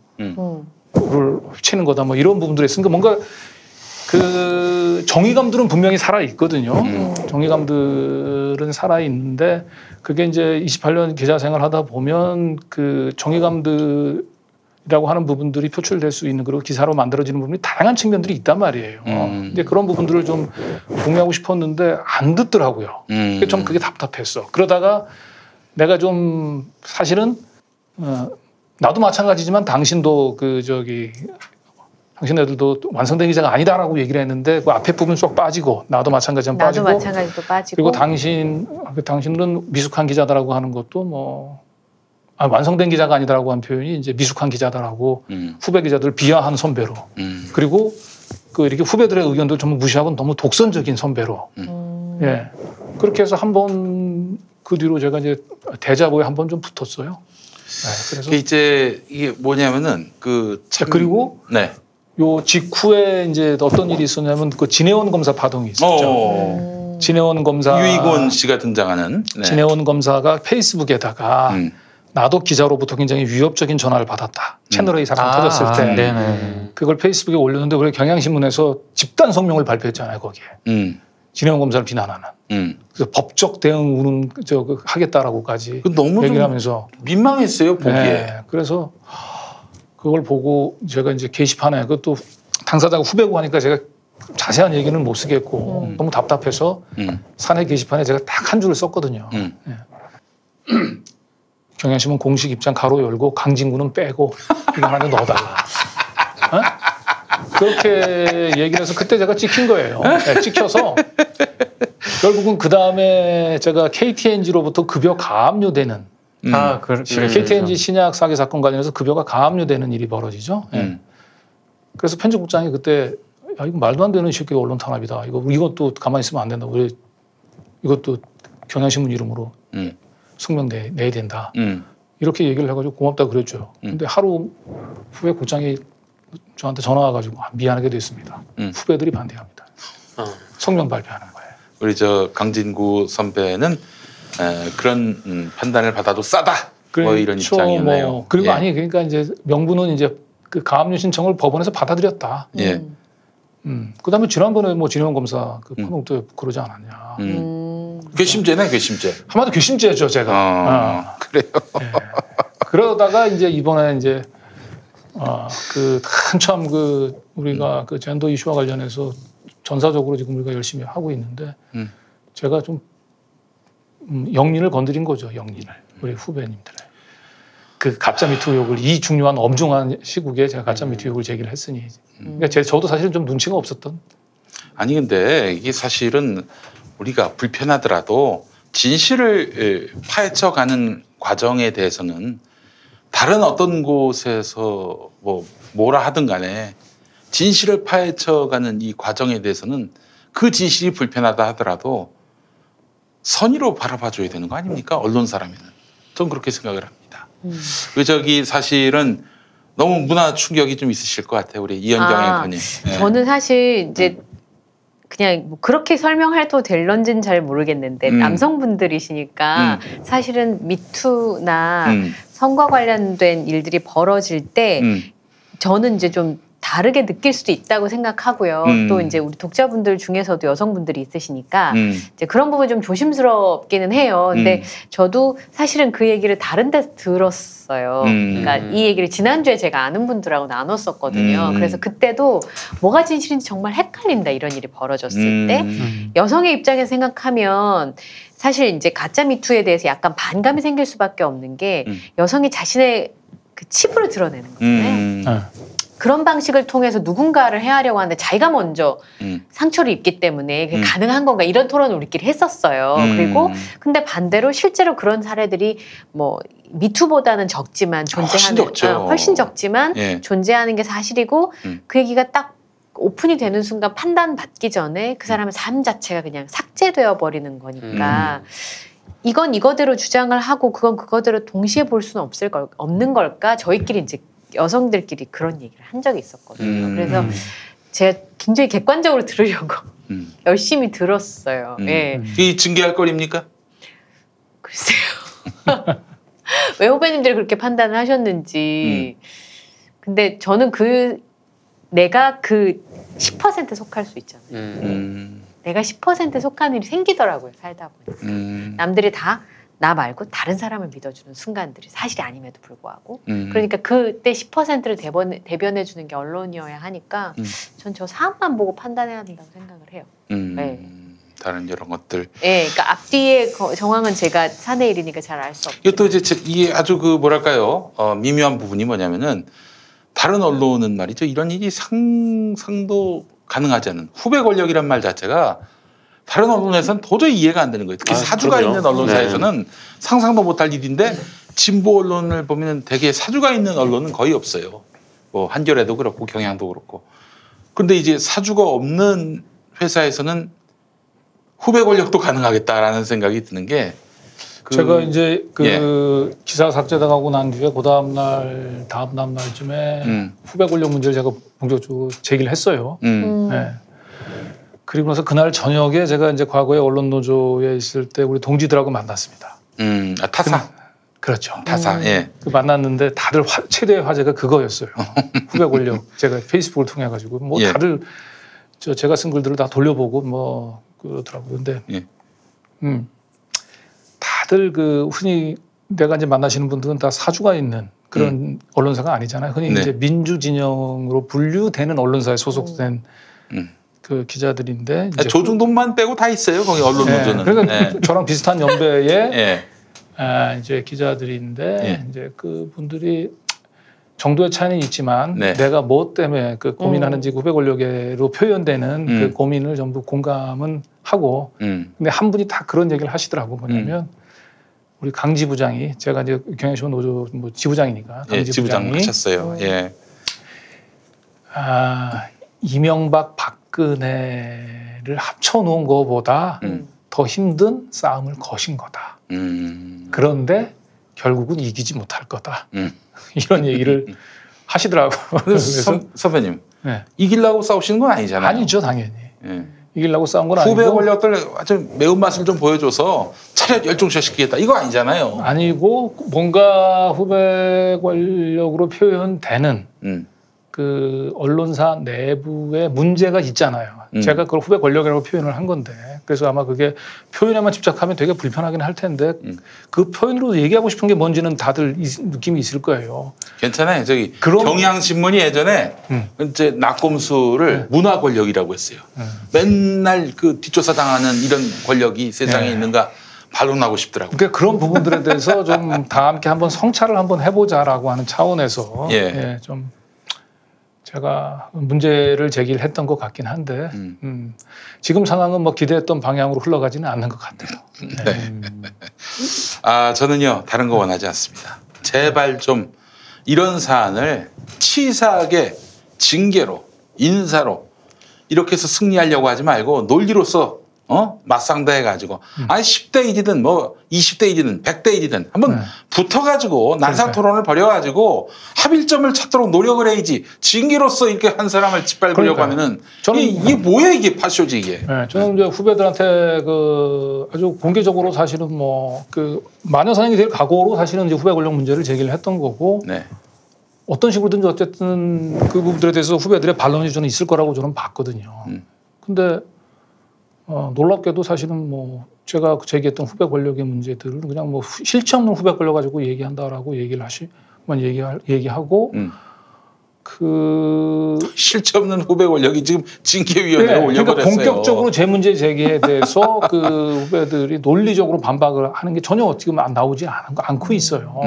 그걸 훔치는 거다. 뭐 이런 부분들이 있으니까 뭔가 그 정의감들은 분명히 살아 있거든요. 정의감들은 살아 있는데 그게 이제 28년 기자 생활 하다 보면 그 정의감들이라고 하는 부분들이 표출될 수 있는 그리고 기사로 만들어지는 부분이 다양한 측면들이 있단 말이에요. 근데 그런 부분들을 좀 공유하고 싶었는데 안 듣더라고요. 좀 그게 답답했어. 그러다가 내가 좀 사실은 나도 마찬가지지만 당신도 당신네들도 완성된 기자가 아니다라고 얘기를 했는데 그 앞에 부분 쏙 빠지고 나도 마찬가지지만 빠지고 나도 마찬가지도 빠지고 그리고 당신은 미숙한 기자다라고 하는 것도 뭐 완성된 기자가 아니다라고 하는 표현이 이제 미숙한 기자다라고 후배 기자들 비하하는 선배로 그리고 이렇게 후배들의 의견도 전부 무시하고 너무 독선적인 선배로 예 그렇게 해서 한번 그 뒤로 제가 이제 대자보에 한번 좀 붙었어요. 네, 그래서 이제 이게 뭐냐면은 그리고 요 직후에 이제 어떤 일이 있었냐면 그 진해원 검사 파동이 있었죠. 진해원 검사 유희곤 씨가 등장하는 진해원 검사가 페이스북에다가 나도 기자로부터 굉장히 위협적인 전화를 받았다. 채널A 사건 터졌을 때 그걸 페이스북에 올렸는데 우리 경향신문에서 집단 성명을 발표했잖아요 거기에. 진해원 검사를 비난하는. 그래서 법적 대응 하겠다라고까지 너무 얘기를 하면서 민망했어요 보기에. 그래서 그걸 보고 제가 이제 게시판에 그것도 당사자가 후배고 하니까 제가 자세한 얘기는 못 쓰겠고 너무 답답해서 사내 게시판에 제가 딱 한 줄을 썼거든요. 예. 경향신문 공식 입장 가로 열고 강진구는 빼고 이거 하나 넣어달라. 어? 그렇게 얘기를 해서 그때 제가 찍힌 거예요. 네, 찍혀서 결국은 그 다음에 제가 KTNG로부터 급여 가압류되는 KTNG 신약 사기 사건 관련해서 급여가 가압류되는 일이 벌어지죠. 네. 그래서 편집국장이 그때 야, 이거 말도 안 되는 새끼 언론 탄압이다. 이것도 가만히 있으면 안 된다. 우리 이것도 경향신문 이름으로 성명 내야 된다. 이렇게 얘기를 해가지고 고맙다 그랬죠. 근데 하루 후에 국장이 저한테 전화 와가지고 미안하게 됐습니다. 후배들이 반대합니다. 성명 발표하는 거예요. 우리 저 강진구 선배는 그런 판단을 받아도 싸다. 뭐 이런 입장이었네요. 그리고 아니 그러니까 이제 명분은 이제 그 가압류 신청을 법원에서 받아들였다. 예. 그다음에 지난번에 뭐 진영 검사 그 판홍도 그러지 않았냐. 괘씸죄네, 괘씸죄. 한마디로 괘씸죄죠, 제가. 그래요. 네. 그러다가 이제 이번에 이제 그 한참 그 우리가 그 젠더 이슈와 관련해서 전사적으로 지금 우리가 열심히 하고 있는데 제가 좀 영린을 건드린 거죠, 영린을 우리 후배님들의 그 가짜 미투 의혹을 이 중요한 엄중한 시국에 제가 가짜 미투 의혹을 제기를 했으니 그러니까 저도 사실은 좀 눈치가 없었던. 아니 근데 이게 사실은 우리가 불편하더라도 진실을 파헤쳐가는 과정에 대해서는 다른 어떤 곳에서 뭐라 하든 간에 진실을 파헤쳐가는 이 과정에 대해서는 그 진실이 불편하다 하더라도 선의로 바라봐줘야 되는 거 아닙니까? 언론사라면은. 전 그렇게 생각을 합니다. 저기 사실은 너무 문화 충격이 좀 있으실 것 같아요. 우리 이현경 앵커님. 저는 사실 이제 그냥 뭐 그렇게 설명해도 될런지는 잘 모르겠는데 남성분들이시니까 사실은 미투나 성과 관련된 일들이 벌어질 때 저는 이제 좀 다르게 느낄 수도 있다고 생각하고요. 또 이제 우리 독자분들 중에서도 여성분들이 있으시니까 이제 그런 부분 좀 조심스럽기는 해요. 근데 저도 사실은 그 얘기를 다른 데서 들었어요. 그러니까 이 얘기를 지난주에 제가 아는 분들하고 나눴었거든요. 그래서 그때도 뭐가 진실인지 정말 헷갈린다 이런 일이 벌어졌을 때 여성의 입장에서 생각하면 사실 이제 가짜 미투에 대해서 약간 반감이 생길 수밖에 없는 게 여성이 자신의 그 치부를 드러내는 거잖아요. 그런 방식을 통해서 누군가를 헤아려고 하는데 자기가 먼저 상처를 입기 때문에 그게 가능한 건가 이런 토론을 우리끼리 했었어요. 그리고 근데 반대로 실제로 그런 사례들이 뭐 미투보다는 적지만 존재하는 훨씬 적지만 존재하는 게 사실이고 그 얘기가 딱 오픈이 되는 순간 판단받기 전에 그 사람의 삶 자체가 그냥 삭제되어 버리는 거니까 이건 이거대로 주장을 하고 그건 그거대로 동시에 볼 수는 없는 걸까? 저희끼리 이제 여성들끼리 그런 얘기를 한 적이 있었거든요. 그래서 제가 굉장히 객관적으로 들으려고 열심히 들었어요. 예. 이 징계할 거리입니까? 글쎄요. 왜 후배님들이 그렇게 판단을 하셨는지. 근데 저는 내가 그 10%에 속할 수 있잖아요. 내가 10%에 속한 일이 생기더라고요. 살다 보니까. 남들이 다 나 말고 다른 사람을 믿어주는 순간들이 사실이 아님에도 불구하고 그러니까 그때 10%를 대변해 주는 게 언론이어야 하니까 전 저 사안만 보고 판단해야 된다고 생각을 해요. 네. 다른 이런 것들. 네, 그러니까 앞뒤의 정황은 제가 사내 일이니까 잘 알 수 없죠. 이것도 이제 이게 아주 그 뭐랄까요 미묘한 부분이 뭐냐면은 다른 언론은 말이죠 이런 일이 상상도 가능하지 않은 후배 권력이란 말 자체가. 다른 언론에서는 도저히 이해가 안 되는 거예요. 특히 사주가 있는 언론사에서는 상상도 못할 일인데 진보 언론을 보면 되게 사주가 있는 언론은 거의 없어요. 뭐 한겨레도 그렇고 경향도 그렇고. 그런데 이제 사주가 없는 회사에서는 후배 권력도 가능하겠다라는 생각이 드는 게 제가 이제 그 기사 삭제당하고 난 뒤에 그 다음 날쯤에 후배 권력 문제를 제가 본격적으로 제기를 했어요. 네. 그리고 나서 그날 저녁에 제가 이제 과거에 언론 노조에 있을 때 우리 동지들하고 만났습니다. 타사. 그렇죠. 타사. 예. 그 만났는데 다들 최대의 화제가 그거였어요. 후배 권력. 제가 페이스북을 통해 가지고 뭐 다들 제가 쓴 글들을 다 돌려보고 뭐 그러더라고요. 근데 다들 그 흔히 내가 이제 만나시는 분들은 다 사주가 있는 그런 언론사가 아니잖아요. 흔히 네. 이제 민주 진영으로 분류되는 언론사에 소속된 그 기자들인데 이제 조중동만 빼고 다 있어요. 거기 언론 노조는. 그러니까 저랑 비슷한 연배의 이제 기자들인데 이제 그 분들이 정도의 차이는 있지만 내가 뭐 때문에 그 고민하는지 후배 권력으로 표현되는 그 고민을 전부 공감은 하고 근데 한 분이 다 그런 얘기를 하시더라고. 뭐냐면 우리 강 지부장이 제가 이제 경향신문 노조 뭐 지부장이니까 강 지부장 하셨어요. 이명박 박근혜를 합쳐놓은 것보다 더 힘든 싸움을 거신 거다. 그런데 결국은 이기지 못할 거다. 이런 얘기를 하시더라고. 그래서 선배님 이기려고 싸우시는 건 아니잖아요. 아니죠, 당연히. 이기려고 싸운 건 아니고. 후배 권력들 아주 매운맛을 좀 보여줘서 차렷 열중시키겠다. 이거 아니잖아요. 아니고 뭔가 후배 권력으로 표현되는 그 언론사 내부에 문제가 있잖아요. 제가 그걸 후배 권력이라고 표현을 한 건데 그래서 아마 그게 표현에만 집착하면 되게 불편하긴 할 텐데 그 표현으로 얘기하고 싶은 게 뭔지는 다들 느낌이 있을 거예요. 괜찮아요. 저기 경향신문이 예전에 이제 낙검수를 문화 권력이라고 했어요. 맨날 그 뒷조사 당하는 이런 권력이 세상에 있는가 반론하고 싶더라고요. 그러니까 그런 부분들에 대해서 좀 다 함께 한번 성찰을 한번 해보자라고 하는 차원에서 좀 제가 문제를 제기를 했던 것 같긴 한데 지금 상황은 뭐 기대했던 방향으로 흘러가지는 않는 것 같아요. 저는요 다른 거 원하지 않습니다. 제발 좀 이런 사안을 치사하게 징계로 인사로 이렇게 해서 승리하려고 하지 말고 논리로서 맞상대해가지고 아니 10대 1이든 뭐 20대 1이든 100대 1이든 한번 붙어가지고 난상 토론을 벌여가지고 합일점을 찾도록 노력을 해야지 징계로서 이렇게 한 사람을 짓밟으려고 하면은 이게 뭐야 이게 파쇼지 이게. 저는 이제 후배들한테 그 아주 공개적으로 사실은 뭐 그 마녀 사냥이 될 각오로 사실은 이제 후배 권력 문제를 제기를 했던 거고 어떤 식으로든지 어쨌든 그 부분들에 대해서 후배들의 반론이 저는 있을 거라고 저는 봤거든요. 근데 놀랍게도 사실은 뭐 제가 제기했던 후배 권력의 문제들을 그냥 뭐 실체 없는 후배 권력 가지고 얘기한다라고 얘기를 얘기하고 그 실체 없는 후배 권력이 지금 징계위원회에 올려버렸어요. 그러니까 본격적으로 제 문제 제기에 대해서 그 후배들이 논리적으로 반박을 하는 게 전혀 지금 나오지 않고 있어요.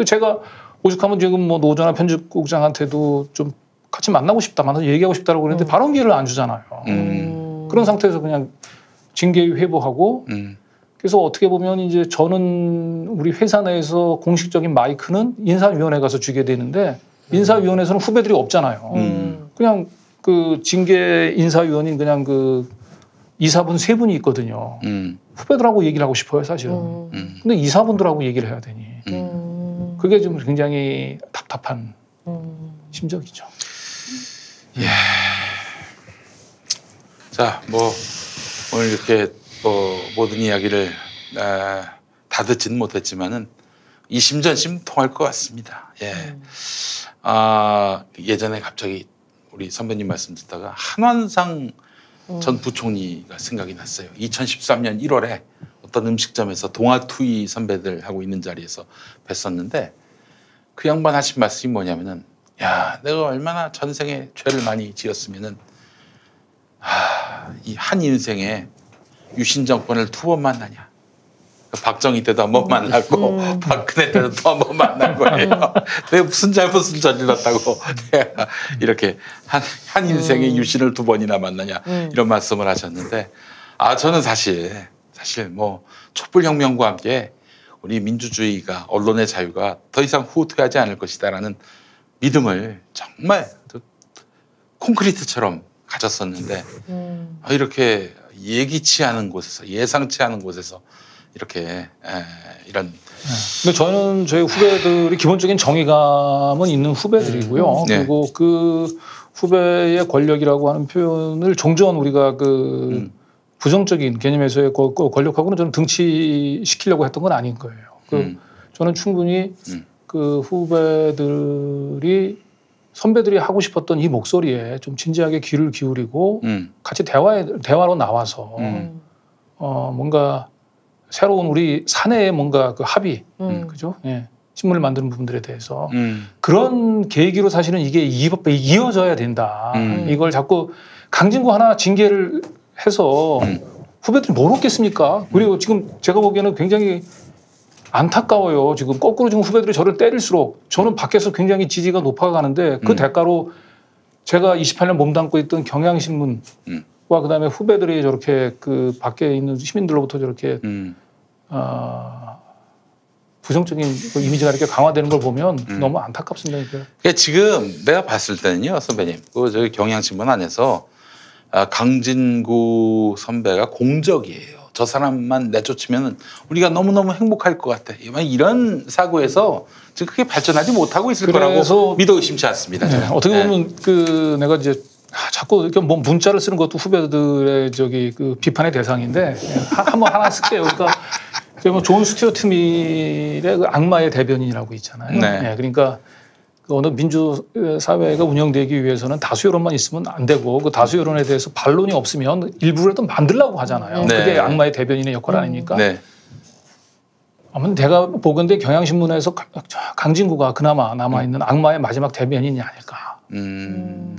제가 오죽하면 지금 뭐 노조나 편집국장한테도 좀 같이 만나고 싶다, 만나서 얘기하고 싶다라고 그랬는데 발언 기회를 안 주잖아요. 그런 상태에서 그냥 징계 회부하고 그래서 어떻게 보면 이제 저는 우리 회사 내에서 공식적인 마이크는 인사위원회 가서 주게 되는데 인사위원회에서는 후배들이 없잖아요. 그냥 그 징계 인사위원인 그냥 그 이사분 3분이 있거든요. 후배들하고 얘기를 하고 싶어요, 사실은. 근데 이사분들하고 얘기를 해야 되니. 그게 좀 굉장히 답답한 심정이죠. 자, 뭐 오늘 이렇게 모든 이야기를 다 듣지는 못했지만은 이심전심 통할 것 같습니다. 예전에 갑자기 우리 선배님 말씀 듣다가 한완상 전 부총리가 생각이 났어요. 2013년 1월에 어떤 음식점에서 동아투이 선배들하고 있는 자리에서 뵀었는데 그 양반 하신 말씀이 뭐냐면은 야, 내가 얼마나 전생에 죄를 많이 지었으면은 이 한 인생에 유신 정권을 2번 만나냐. 박정희 때도 한 번 만났고 박근혜 때도 또 한 번 만난 거예요. 내가 무슨 잘못을 저질렀다고 내가 이렇게 한 인생에 유신을 2번이나 만나냐 이런 말씀을 하셨는데 저는 사실 뭐 촛불혁명과 함께 우리 민주주의가 언론의 자유가 더 이상 후퇴하지 않을 것이다라는 믿음을 정말 콘크리트처럼 가졌었는데 이렇게 예기치 않은 곳에서 예상치 않은 곳에서 이렇게 이런. 근데 저는 저희 후배들이 기본적인 정의감은 있는 후배들이고요. 그리고 그 후배의 권력이라고 하는 표현을 종전 우리가 그 부정적인 개념에서의 권력하고는 저는 등치시키려고 했던 건 아닌 거예요. 저는 충분히 그 후배들이 선배들이 하고 싶었던 이 목소리에 좀 진지하게 귀를 기울이고 같이 대화로 나와서 뭔가 새로운 우리 사내의 뭔가 그 합의, 그죠? 신문을 만드는 부분들에 대해서 그런 계기로 사실은 이게 이어져야 된다. 이걸 자꾸 강진구 하나 징계를 해서 후배들이 뭘 얻겠습니까? 그리고 지금 제가 보기에는 굉장히 안타까워요. 지금 거꾸로 지금 후배들이 저를 때릴수록 저는 밖에서 굉장히 지지가 높아가는데 그 대가로 제가 28년 몸담고 있던 경향신문과 그다음에 후배들이 저렇게 그 밖에 있는 시민들로부터 저렇게 부정적인 이미지가 이렇게 강화되는 걸 보면 너무 안타깝습니다. 그러니까 지금 내가 봤을 때는요, 선배님, 그 저기 경향신문 안에서 강진구 선배가 공적이에요. 저 사람만 내쫓으면 우리가 너무너무 행복할 것 같아. 이런 사고에서 지금 그게 발전하지 못하고 있을 거라고 믿어 의심치 않습니다. 네, 어떻게 보면 그 내가 이제 자꾸 이렇게 뭐 문자를 쓰는 것도 후배들의 저기 그 비판의 대상인데 한번 하나 쓸게요. 그러니까 뭐 존 스튜어트 밀의 그 악마의 대변인이라고 있잖아요. 네. 네, 그러니까 그 어느 민주 사회가 운영되기 위해서는 다수 여론만 있으면 안 되고 그 다수 여론에 대해서 반론이 없으면 일부라도 만들려고 하잖아요. 네. 그게 악마의 대변인의 역할 아닙니까? 네. 아무튼 내가 보건대 경향신문에서 강진구가 그나마 남아있는 악마의 마지막 대변인이 아닐까.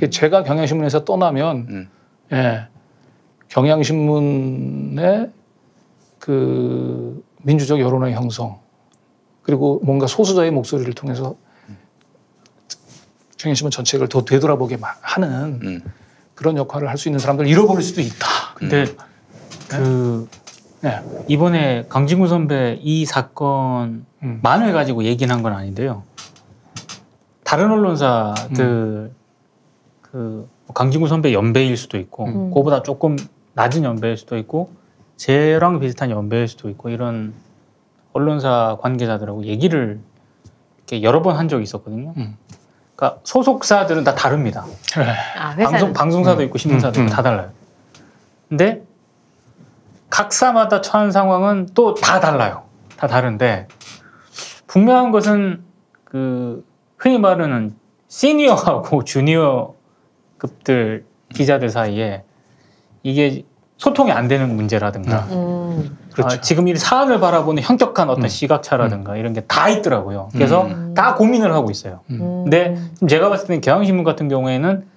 제가 경향신문에서 떠나면 예, 경향신문의 그 민주적 여론의 형성 그리고 뭔가 소수자의 목소리를 통해서 경향신문 전체를 더 되돌아보게 하는 그런 역할을 할 수 있는 사람들을 잃어버릴 수도 있다. 근데 그 네. 이번에 강진구 선배 이 사건만을 가지고 얘기는 한 건 아닌데요. 다른 언론사들 그 강진구 선배 연배일 수도 있고 그거보다 조금 낮은 연배일 수도 있고 쟤랑 비슷한 연배일 수도 있고 이런 언론사 관계자들하고 얘기를 이렇게 여러 번 한 적이 있었거든요. 그러니까 소속사들은 다 다릅니다. 방송사도 있고 신문사도 있고 다 달라요. 근데 각사마다 처한 상황은 또 다 달라요. 다 다른데 분명한 것은 그 흔히 말하는 시니어하고 주니어급들 기자들 사이에 이게 소통이 안 되는 문제라든가 그렇죠. 지금 이 사안을 바라보는 현격한 어떤 시각차라든가 이런 게 다 있더라고요. 그래서 다 고민을 하고 있어요. 근데 지금 제가 봤을 때는 경향신문 같은 경우에는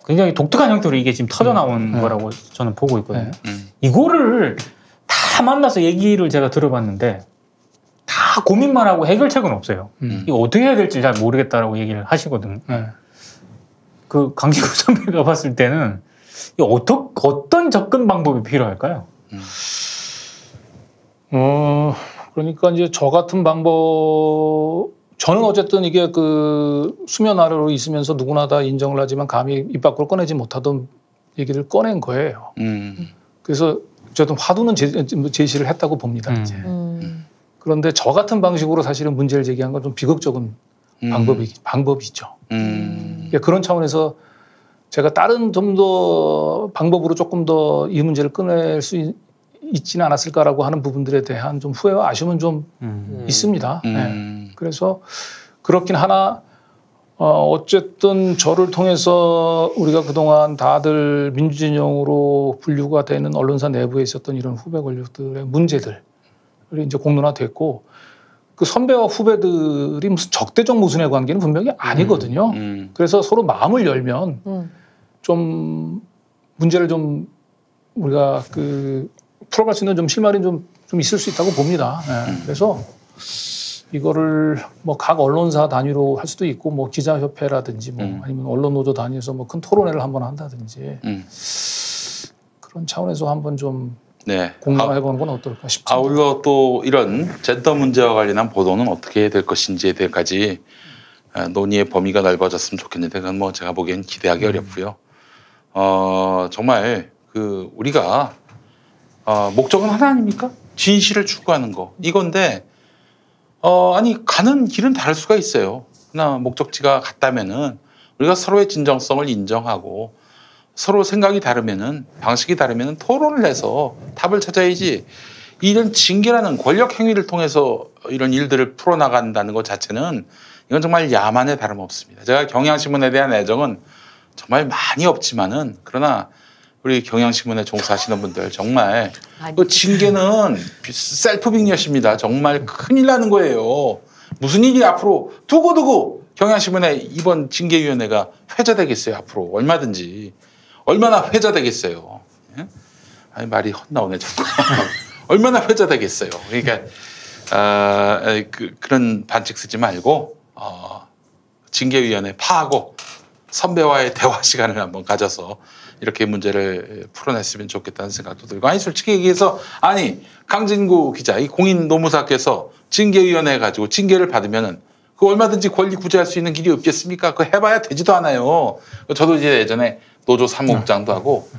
굉장히 독특한 형태로 이게 지금 터져 나온 거라고 저는 보고 있거든요. 이거를 다 만나서 얘기를 제가 들어봤는데 다 고민만 하고 해결책은 없어요. 이거 어떻게 해야 될지 잘 모르겠다라고 얘기를 하시거든요. 그 강진구 선배가 봤을 때는 어떤 접근 방법이 필요할까요? 그러니까 이제 저 같은 방법, 저는 어쨌든 이게 그 수면 아래로 있으면서 누구나 다 인정을 하지만 감히 입 밖으로 꺼내지 못하던 얘기를 꺼낸 거예요. 그래서 어쨌든 화두는 제시를 했다고 봅니다. 이제. 그런데 저 같은 방식으로 사실은 문제를 제기한 건 좀 비극적인 방법이죠. 그런 차원에서 제가 다른 좀 더 방법으로 조금 더 이 문제를 꺼낼 수 있지는 않았을까라고 하는 부분들에 대한 좀 후회와 아쉬움은 좀 있습니다. 네. 그래서 그렇긴 하나 어쨌든 저를 통해서 우리가 그동안 다들 민주진영으로 분류가 되는 언론사 내부에 있었던 이런 후배 권력들의 문제들이 이제 공론화됐고 그 선배와 후배들이 무슨 적대적 모순의 관계는 분명히 아니거든요. 그래서 서로 마음을 열면 좀 문제를 좀 우리가 그 풀어갈 수 있는 좀 실마리 좀 있을 수 있다고 봅니다. 네. 그래서 이거를 뭐 각 언론사 단위로 할 수도 있고 뭐 기자협회라든지 뭐 아니면 언론노조 단위에서 뭐 큰 토론회를 한번 한다든지 그런 차원에서 한번 좀 공론화해보는 건 어떨까 싶습니다. 아울러 또 이런 젠더 문제와 관련한 보도는 어떻게 될 것인지에 대해까지 논의의 범위가 넓어졌으면 좋겠는데 그건 뭐 제가 보기엔 기대하기 어렵고요. 정말 그 우리가 목적은 하나 아닙니까? 진실을 추구하는 거 이건데 아니 가는 길은 다를 수가 있어요. 그러나 목적지가 같다면은 우리가 서로의 진정성을 인정하고 서로 생각이 다르면은 방식이 다르면은 토론을 해서 답을 찾아야지. 이런 징계라는 권력 행위를 통해서 이런 일들을 풀어나간다는 것 자체는 이건 정말 야만에 다름없습니다. 제가 경향신문에 대한 애정은 정말 많이 없지만은 그러나 우리 경향신문에 종사하시는 분들 정말 그 징계는 셀프 빅엿입니다. 정말 큰일 나는 거예요. 무슨 일이 앞으로 두고두고 경향신문의 이번 징계위원회가 회자되겠어요. 앞으로 얼마든지. 얼마나 회자되겠어요. 예? 아니, 말이 헛나오네 자꾸. 얼마나 회자되겠어요. 그러니까 그런 반칙 쓰지 말고 징계위원회 파하고 선배와의 대화 시간을 한번 가져서 이렇게 문제를 풀어냈으면 좋겠다는 생각도 들고, 아니 솔직히 얘기해서 아니 강진구 기자 이 공인 노무사께서 징계위원회 가지고 징계를 받으면은 그 얼마든지 권리 구제할 수 있는 길이 없겠습니까? 그거 해봐야 되지도 않아요. 저도 이제 예전에 노조 사무국장도 하고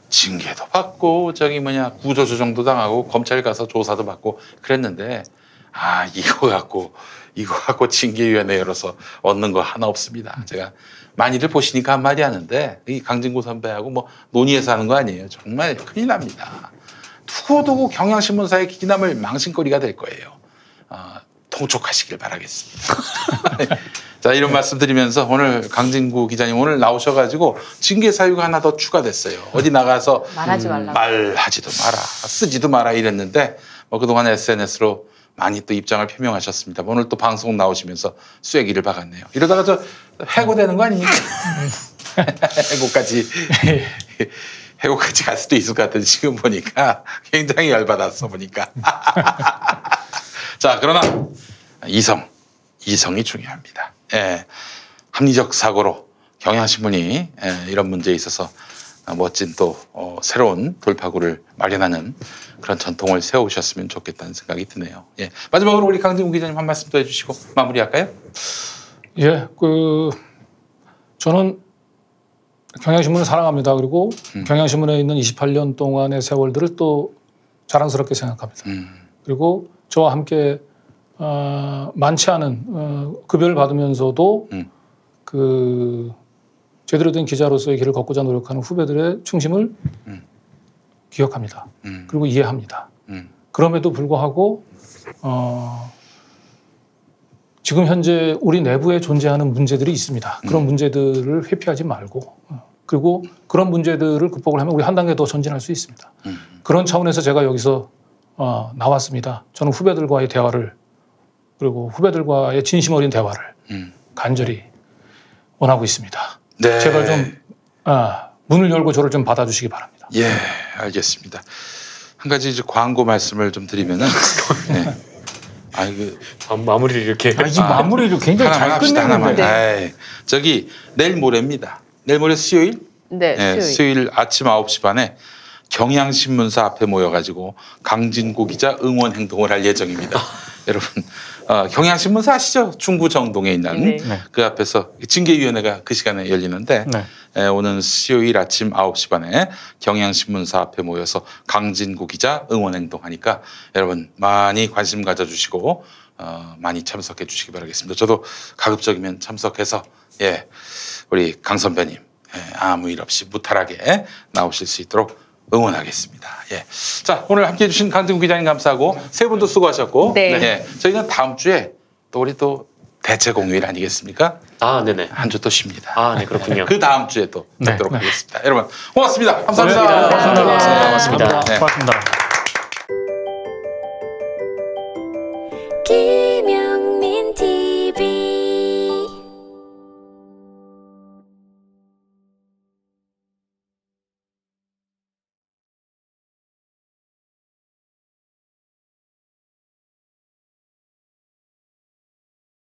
징계도 받고 저기 구조조정도 당하고 검찰 가서 조사도 받고 그랬는데 이거 갖고 징계위원회 열어서 얻는 거 하나 없습니다. 제가 많이들 보시니까 한마디 하는데 이 강진구 선배하고 뭐 논의해서 하는 거 아니에요. 정말 큰일 납니다. 두고두고 경향신문사의 기남을 망신거리가 될 거예요. 통촉하시길 바라겠습니다. 자, 이런 말씀 드리면서 오늘 강진구 기자님 오늘 나오셔가지고 징계 사유가 하나 더 추가됐어요. 어디 나가서 말하지 말라. 말하지도 마라, 쓰지도 마라 이랬는데 그동안 SNS로 많이 또 입장을 표명하셨습니다. 오늘 또 방송 나오시면서 쐐기를 박았네요. 이러다가 저 해고되는 거 아닙니까? 해고까지 갈 수도 있을 것 같은데 지금 보니까 굉장히 열받았어 보니까. 자, 그러나 이성이 중요합니다. 예, 합리적 사고로 경향신문이 이런 문제에 있어서 멋진 또 새로운 돌파구를 마련하는 그런 전통을 세우셨으면 좋겠다는 생각이 드네요. 예, 마지막으로 우리 강진구 기자님 한 말씀 더 해주시고 마무리할까요? 예, 저는 경향신문을 사랑합니다. 그리고 경향신문에 있는 28년 동안의 세월들을 또 자랑스럽게 생각합니다. 그리고 저와 함께 많지 않은 급여를 받으면서도 제대로 된 기자로서의 길을 걷고자 노력하는 후배들의 충심을 기억합니다. 그리고 이해합니다. 그럼에도 불구하고 지금 현재 우리 내부에 존재하는 문제들이 있습니다. 그런 문제들을 회피하지 말고 그리고 그런 문제들을 극복을 하면 우리 한 단계 더 전진할 수 있습니다. 그런 차원에서 제가 여기서 나왔습니다. 저는 후배들과의 대화를 그리고 후배들과의 진심 어린 대화를 간절히 원하고 있습니다. 네. 제발 좀 문을 열고 저를 좀 받아주시기 바랍니다. 예, 알겠습니다. 한 가지 이제 광고 말씀을 좀 드리면은 네. 마무리를 이렇게 이 마무리를 굉장히 잘 끝내는데. 저기 내일 모레입니다. 내일 모레 수요일? 네, 수요일 아침 9시 반에 경향신문사 앞에 모여가지고 강진구 기자 응원 행동을 할 예정입니다. 여러분 경향신문사 아시죠? 중구 정동에 있는 그 앞에서 징계위원회가 그 시간에 열리는데 오는 수요일 아침 9시 반에 경향신문사 앞에 모여서 강진구 기자 응원 행동하니까 여러분 많이 관심 가져주시고 많이 참석해 주시기 바라겠습니다. 저도 가급적이면 참석해서 우리 강 선배님 아무 일 없이 무탈하게 나오실 수 있도록 응원하겠습니다. 예. 자, 오늘 함께해 주신 강진구 기자님 감사하고 세 분도 수고하셨고 저희는 다음 주에 또 우리 또 대체 공휴일 아니겠습니까? 네네. 한 주 또 쉽니다. 네, 그렇군요. 그 다음 주에 또 뵙도록 하겠습니다. 여러분 고맙습니다. 감사합니다. 고맙습니다. 고맙습니다.